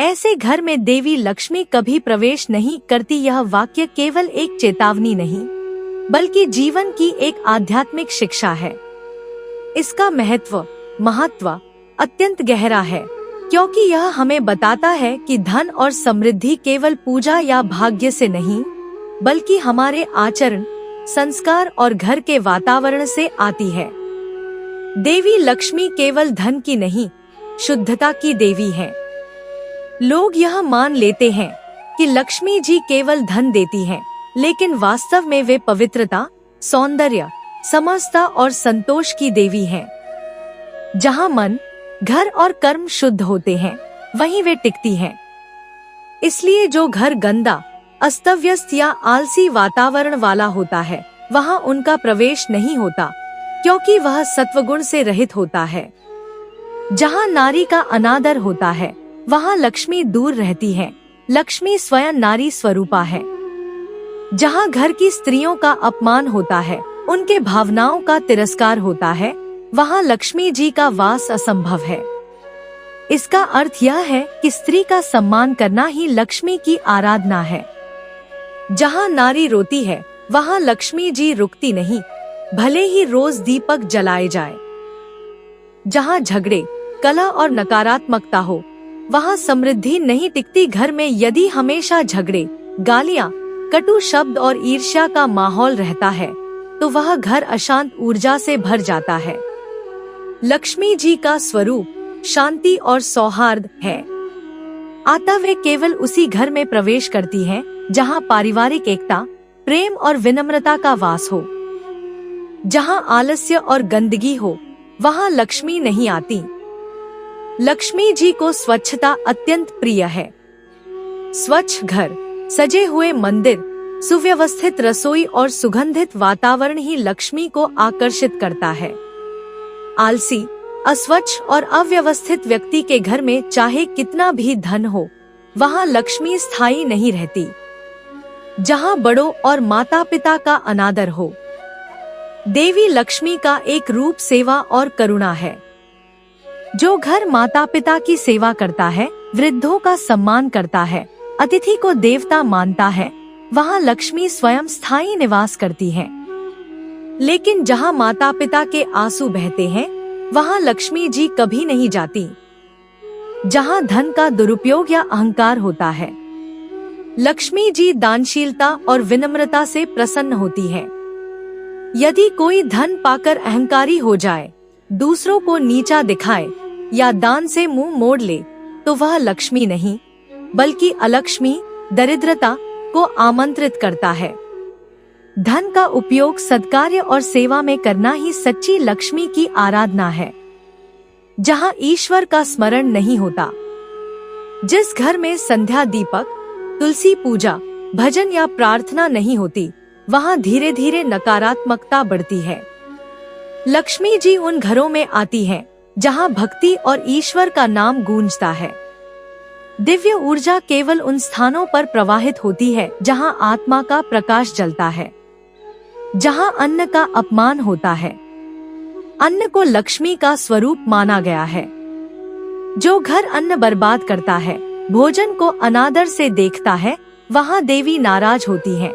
ऐसे घर में देवी लक्ष्मी कभी प्रवेश नहीं करती। यह वाक्य केवल एक चेतावनी नहीं, बल्कि जीवन की एक आध्यात्मिक शिक्षा है। इसका महत्व अत्यंत गहरा है, क्योंकि यह हमें बताता है कि धन और समृद्धि केवल पूजा या भाग्य से नहीं, बल्कि हमारे आचरण, संस्कार और घर के वातावरण से आती है। देवी लक्ष्मी केवल धन की नहीं, शुद्धता की देवी है। लोग यह मान लेते हैं कि लक्ष्मी जी केवल धन देती हैं, लेकिन वास्तव में वे पवित्रता, सौंदर्य, समता और संतोष की देवी हैं। जहाँ मन, घर और कर्म शुद्ध होते हैं, वहीं वे टिकती हैं। इसलिए जो घर गंदा, अस्तव्यस्त या आलसी वातावरण वाला होता है, वहाँ उनका प्रवेश नहीं होता, क्योंकि वह सत्वगुण से रहित होता है। जहाँ नारी का अनादर होता है, वहाँ लक्ष्मी दूर रहती है। लक्ष्मी स्वयं नारी स्वरूपा है। जहाँ घर की स्त्रियों का अपमान होता है, उनके भावनाओं का तिरस्कार होता है, वहाँ लक्ष्मी जी का वास असंभव है। इसका अर्थ यह है कि स्त्री का सम्मान करना ही लक्ष्मी की आराधना है। जहाँ नारी रोती है, वहाँ लक्ष्मी जी रुकती नहीं, भले ही रोज दीपक जलाए जाए। जहाँ झगड़े, कलह और नकारात्मकता हो, वहाँ समृद्धि नहीं टिकती। घर में यदि हमेशा झगड़े, गालियाँ, कटु शब्द और ईर्ष्या का माहौल रहता है, तो वह घर अशांत ऊर्जा से भर जाता है। लक्ष्मी जी का स्वरूप शांति और सौहार्द है। अतः वे केवल उसी घर में प्रवेश करती हैं जहाँ पारिवारिक एकता, प्रेम और विनम्रता का वास हो। जहाँ आलस्य और गंदगी हो, वहाँ लक्ष्मी नहीं आती। लक्ष्मी जी को स्वच्छता अत्यंत प्रिय है। स्वच्छ घर, सजे हुए मंदिर, सुव्यवस्थित रसोई और सुगंधित वातावरण ही लक्ष्मी को आकर्षित करता है। आलसी, अस्वच्छ और अव्यवस्थित व्यक्ति के घर में चाहे कितना भी धन हो, वहाँ लक्ष्मी स्थायी नहीं रहती। जहाँ बड़ों और माता पिता का अनादर हो, देवी लक्ष्मी का एक रूप सेवा और करुणा है। जो घर माता पिता की सेवा करता है, वृद्धों का सम्मान करता है, अतिथि को देवता मानता है, वहाँ लक्ष्मी स्वयं स्थायी निवास करती है। लेकिन जहाँ माता पिता के आंसू बहते हैं, वहाँ लक्ष्मी जी कभी नहीं जाती। जहाँ धन का दुरुपयोग या अहंकार होता है, लक्ष्मी जी दानशीलता और विनम्रता से प्रसन्न होती है। यदि कोई धन पाकर अहंकारी हो जाए, दूसरों को नीचा दिखाए या दान से मुंह मोड़ ले, तो वह लक्ष्मी नहीं, बल्कि अलक्ष्मी, दरिद्रता को आमंत्रित करता है। धन का उपयोग सत्कार्य और सेवा में करना ही सच्ची लक्ष्मी की आराधना है। जहाँ ईश्वर का स्मरण नहीं होता, जिस घर में संध्या दीपक, तुलसी पूजा, भजन या प्रार्थना नहीं होती, वहाँ धीरे धीरे नकारात्मकता बढ़ती है। लक्ष्मी जी उन घरों में आती हैं जहाँ भक्ति और ईश्वर का नाम गूंजता है। दिव्य ऊर्जा केवल उन स्थानों पर प्रवाहित होती है जहाँ आत्मा का प्रकाश जलता है। जहाँ अन्न का अपमान होता है, अन्न को लक्ष्मी का स्वरूप माना गया है। जो घर अन्न बर्बाद करता है, भोजन को अनादर से देखता है, वहाँ देवी नाराज होती है।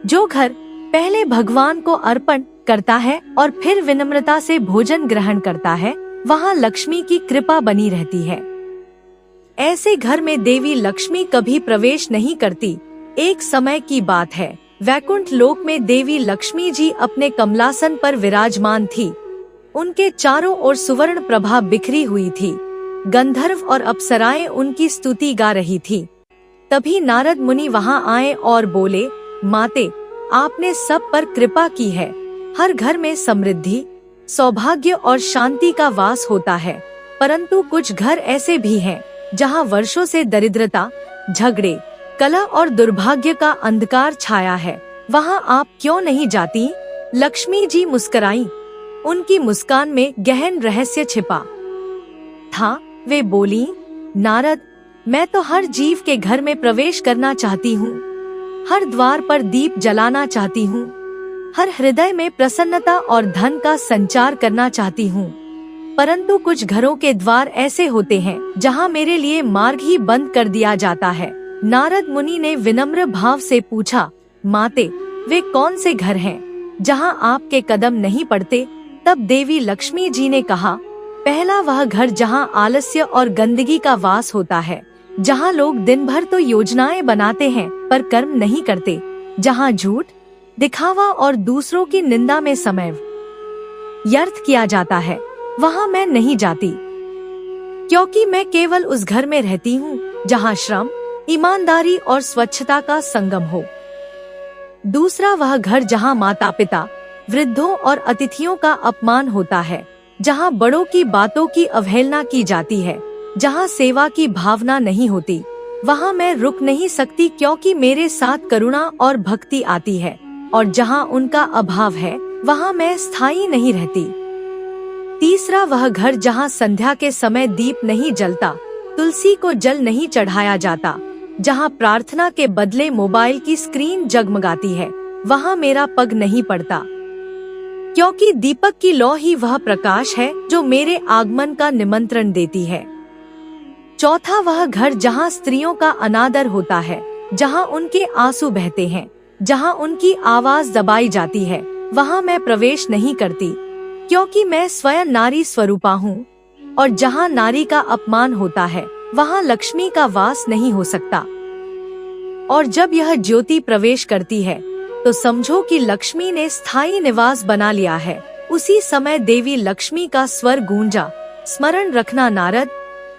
जो घर पहले भगवान को अर्पण करता है और फिर विनम्रता से भोजन ग्रहण करता है, वहाँ लक्ष्मी की कृपा बनी रहती है। ऐसे घर में देवी लक्ष्मी कभी प्रवेश नहीं करती। एक समय की बात है, वैकुंठ लोक में देवी लक्ष्मी जी अपने कमलासन पर विराजमान थी। उनके चारों ओर सुवर्ण प्रभा बिखरी हुई थी। गंधर्व और अप्सराएं उनकी स्तुति गा रही थी। तभी नारद मुनि वहां आए और बोले, माते, आपने सब पर कृपा की है। हर घर में समृद्धि, सौभाग्य और शांति का वास होता है, परंतु कुछ घर ऐसे भी हैं जहां वर्षों से दरिद्रता, झगड़े, कलह और दुर्भाग्य का अंधकार छाया है। वहां आप क्यों नहीं जाती? लक्ष्मी जी मुस्कुराई। उनकी मुस्कान में गहन रहस्य छिपा था। वे बोली, नारद, मैं तो हर जीव के घर में प्रवेश करना चाहती हूँ, हर द्वार पर दीप जलाना चाहती हूँ, हर हृदय में प्रसन्नता और धन का संचार करना चाहती हूँ। परंतु कुछ घरों के द्वार ऐसे होते हैं जहाँ मेरे लिए मार्ग ही बंद कर दिया जाता है। नारद मुनि ने विनम्र भाव से पूछा, माते, वे कौन से घर हैं जहाँ आपके कदम नहीं पड़ते? तब देवी लक्ष्मी जी ने कहा, पहला वह घर जहाँ आलस्य और गंदगी का वास होता है, जहाँ लोग दिन भर तो योजनाएं बनाते हैं पर कर्म नहीं करते, जहाँ झूठ, दिखावा और दूसरों की निंदा में समय व्यर्थ किया जाता है, वहाँ मैं नहीं जाती, क्योंकि मैं केवल उस घर में रहती हूँ जहाँ श्रम, ईमानदारी और स्वच्छता का संगम हो। दूसरा वह घर जहाँ माता पिता, वृद्धों और अतिथियों का अपमान होता है, जहाँ बड़ों की बातों की अवहेलना की जाती है, जहाँ सेवा की भावना नहीं होती, वहाँ मैं रुक नहीं सकती क्योंकि मेरे साथ करुणा और भक्ति आती है, और जहाँ उनका अभाव है वहाँ मैं स्थायी नहीं रहती। तीसरा वह घर जहाँ संध्या के समय दीप नहीं जलता, तुलसी को जल नहीं चढ़ाया जाता, जहाँ प्रार्थना के बदले मोबाइल की स्क्रीन जगमगाती है, वहाँ मेरा पग नहीं पड़ता, क्योंकि दीपक की लौ ही वह प्रकाश है जो मेरे आगमन का निमंत्रण देती है। चौथा वह घर जहाँ स्त्रियों का अनादर होता है, जहाँ उनके आंसू बहते हैं, जहाँ उनकी आवाज दबाई जाती है, वहाँ मैं प्रवेश नहीं करती, क्योंकि मैं स्वयं नारी स्वरूपा हूँ, और जहाँ नारी का अपमान होता है वहाँ लक्ष्मी का वास नहीं हो सकता। और जब यह ज्योति प्रवेश करती है तो समझो कि लक्ष्मी ने स्थायी निवास बना लिया है। उसी समय देवी लक्ष्मी का स्वर गूंजा, स्मरण रखना नारद,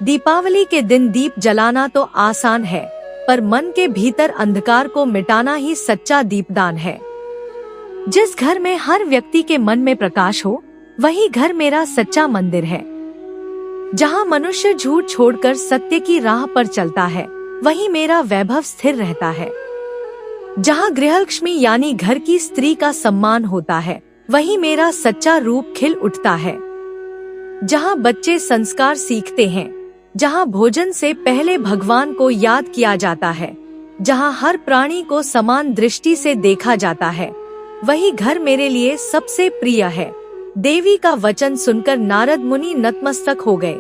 दीपावली के दिन दीप जलाना तो आसान है, पर मन के भीतर अंधकार को मिटाना ही सच्चा दीपदान है। जिस घर में हर व्यक्ति के मन में प्रकाश हो, वही घर मेरा सच्चा मंदिर है। जहाँ मनुष्य झूठ छोड़कर सत्य की राह पर चलता है, वही मेरा वैभव स्थिर रहता है। जहाँ गृहलक्ष्मी यानी घर की स्त्री का सम्मान होता है, वही मेरा सच्चा रूप खिल उठता है। जहाँ बच्चे संस्कार सीखते हैं, जहाँ भोजन से पहले भगवान को याद किया जाता है, जहाँ हर प्राणी को समान दृष्टि से देखा जाता है, वही घर मेरे लिए सबसे प्रिय है। देवी का वचन सुनकर नारद मुनि नतमस्तक हो गए।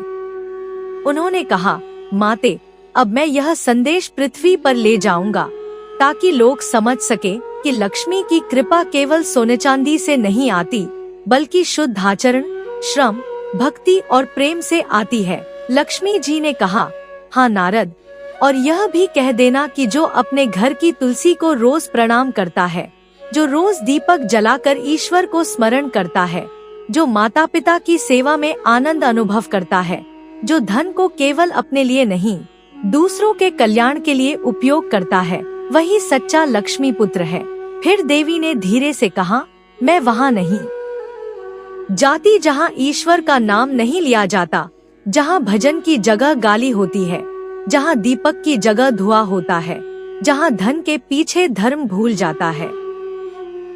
उन्होंने कहा, माते, अब मैं यह संदेश पृथ्वी पर ले जाऊंगा, ताकि लोग समझ सके कि लक्ष्मी की कृपा केवल सोने चांदी से नहीं आती, बल्कि शुद्ध आचरण, श्रम, भक्ति और प्रेम से आती है। लक्ष्मी जी ने कहा, हाँ नारद, और यह भी कह देना कि जो अपने घर की तुलसी को रोज प्रणाम करता है, जो रोज दीपक जलाकर ईश्वर को स्मरण करता है, जो माता पिता की सेवा में आनंद अनुभव करता है, जो धन को केवल अपने लिए नहीं, दूसरों के कल्याण के लिए उपयोग करता है, वही सच्चा लक्ष्मी पुत्र है। फिर देवी ने धीरे से कहा, मैं वहाँ नहीं जाती जहाँ ईश्वर का नाम नहीं लिया जाता, जहाँ भजन की जगह गाली होती है, जहाँ दीपक की जगह धुआं होता है, जहाँ धन के पीछे धर्म भूल जाता है।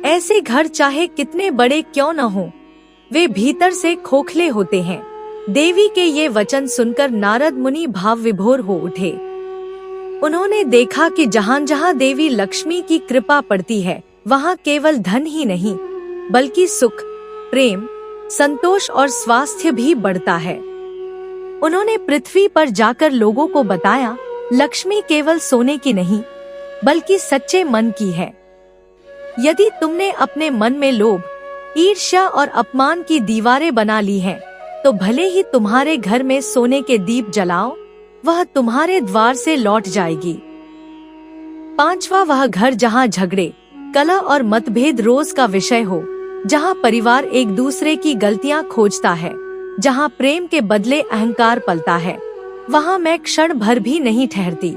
ऐसे घर चाहे कितने बड़े क्यों न हो, वे भीतर से खोखले होते हैं। देवी के ये वचन सुनकर नारद मुनि भाव विभोर हो उठे। उन्होंने देखा कि जहाँ जहाँ देवी लक्ष्मी की कृपा पड़ती है, वहाँ केवल धन ही नहीं, बल्कि सुख, प्रेम, संतोष और स्वास्थ्य भी बढ़ता है। उन्होंने पृथ्वी पर जाकर लोगों को बताया, लक्ष्मी केवल सोने की नहीं, बल्कि सच्चे मन की है। यदि तुमने अपने मन में लोभ, ईर्ष्या और अपमान की दीवारें बना ली हैं, तो भले ही तुम्हारे घर में सोने के दीप जलाओ, वह तुम्हारे द्वार से लौट जाएगी। पांचवा वह घर जहाँ झगड़े, कलह और मतभेद रोज का विषय हो, जहाँ परिवार एक दूसरे की गलतियाँ खोजता है, जहाँ प्रेम के बदले अहंकार पलता है, वहाँ मैं क्षण भर भी नहीं ठहरती।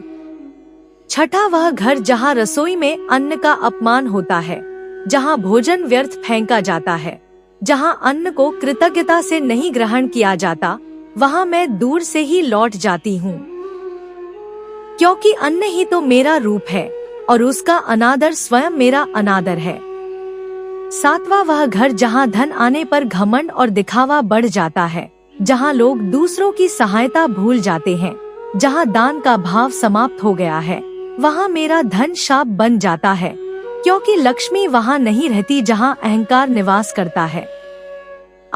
छठा वह घर जहाँ रसोई में अन्न का अपमान होता है, जहाँ भोजन व्यर्थ फेंका जाता है, जहाँ अन्न को कृतज्ञता से नहीं ग्रहण किया जाता, वहाँ मैं दूर से ही लौट जाती हूँ, क्योंकि अन्न ही तो मेरा रूप है और उसका अनादर स्वयं मेरा अनादर है। सातवां वह घर जहाँ धन आने पर घमंड और दिखावा बढ़ जाता है, जहाँ लोग दूसरों की सहायता भूल जाते हैं, जहाँ दान का भाव समाप्त हो गया है, वहाँ मेरा धन शाप बन जाता है, क्योंकि लक्ष्मी वहाँ नहीं रहती जहाँ अहंकार निवास करता है।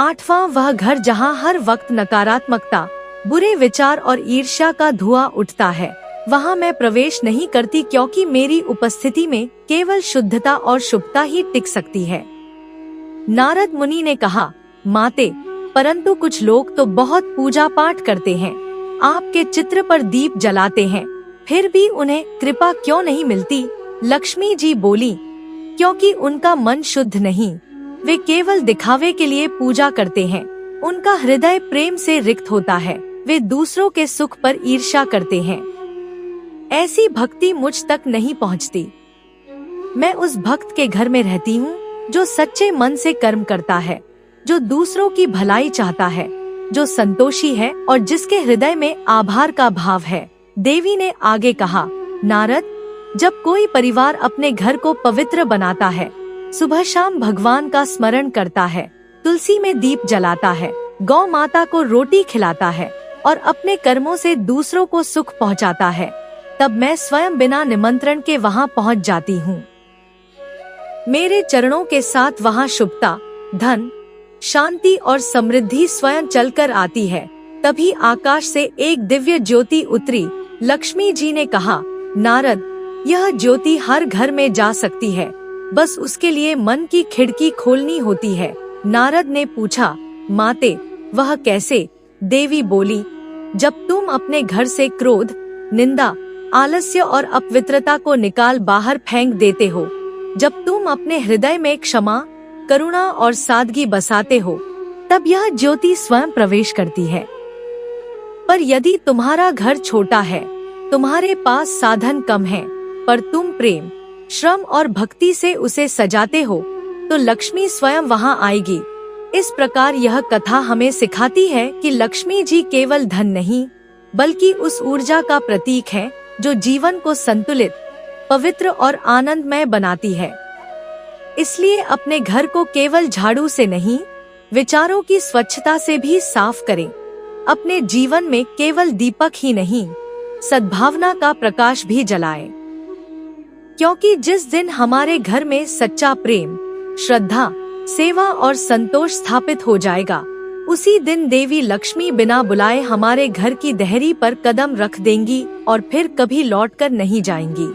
8वां वह घर जहाँ हर वक्त नकारात्मकता, बुरे विचार और ईर्ष्या का धुआं उठता है, वहाँ मैं प्रवेश नहीं करती, क्योंकि मेरी उपस्थिति में केवल शुद्धता और शुभता ही टिक सकती है। नारद मुनि ने कहा, माते, परंतु कुछ लोग तो बहुत पूजा पाठ करते हैं, आपके चित्र पर दीप जलाते हैं, फिर भी उन्हें कृपा क्यों नहीं मिलती? लक्ष्मी जी बोली, क्योंकि उनका मन शुद्ध नहीं, वे केवल दिखावे के लिए पूजा करते हैं, उनका हृदय प्रेम से रिक्त होता है, वे दूसरों के सुख पर ईर्ष्या करते हैं। ऐसी भक्ति मुझ तक नहीं पहुंचती। मैं उस भक्त के घर में रहती हूँ जो सच्चे मन से कर्म करता है, जो दूसरों की भलाई चाहता है, जो संतोषी है और जिसके हृदय में आभार का भाव है। देवी ने आगे कहा, नारद, जब कोई परिवार अपने घर को पवित्र बनाता है, सुबह शाम भगवान का स्मरण करता है, तुलसी में दीप जलाता है, गौ माता को रोटी खिलाता है और अपने कर्मों से दूसरों को सुख पहुंचाता है, तब मैं स्वयं बिना निमंत्रण के वहां पहुंच जाती हूँ। मेरे चरणों के साथ वहां शुभता, धन, शांति और समृद्धि स्वयं चलकर आती है। तभी आकाश से एक दिव्य ज्योति उतरी। लक्ष्मी जी ने कहा, नारद, यह ज्योति हर घर में जा सकती है, बस उसके लिए मन की खिड़की खोलनी होती है। नारद ने पूछा, माते, वह कैसे? देवी बोली, जब तुम अपने घर से क्रोध, निंदा, आलस्य और अपवित्रता को निकाल बाहर फेंक देते हो, जब तुम अपने हृदय में क्षमा, करुणा और सादगी बसाते हो, तब यह ज्योति स्वयं प्रवेश करती है। पर यदि तुम्हारा घर छोटा है, तुम्हारे पास साधन कम है, पर तुम प्रेम, श्रम और भक्ति से उसे सजाते हो, तो लक्ष्मी स्वयं वहां आएगी। इस प्रकार यह कथा हमें सिखाती है कि लक्ष्मी जी केवल धन नहीं, बल्कि उस ऊर्जा का प्रतीक है जो जीवन को संतुलित, पवित्र और आनंदमय बनाती है। इसलिए अपने घर को केवल झाड़ू से नहीं, विचारों की स्वच्छता से भी साफ करें। अपने जीवन में केवल दीपक ही नहीं, सद्भावना का प्रकाश भी जलाएं। क्योंकि जिस दिन हमारे घर में सच्चा प्रेम, श्रद्धा, सेवा और संतोष स्थापित हो जाएगा, उसी दिन देवी लक्ष्मी बिना बुलाए हमारे घर की देहरी पर कदम रख देंगी और फिर कभी लौटकर नहीं जाएंगी।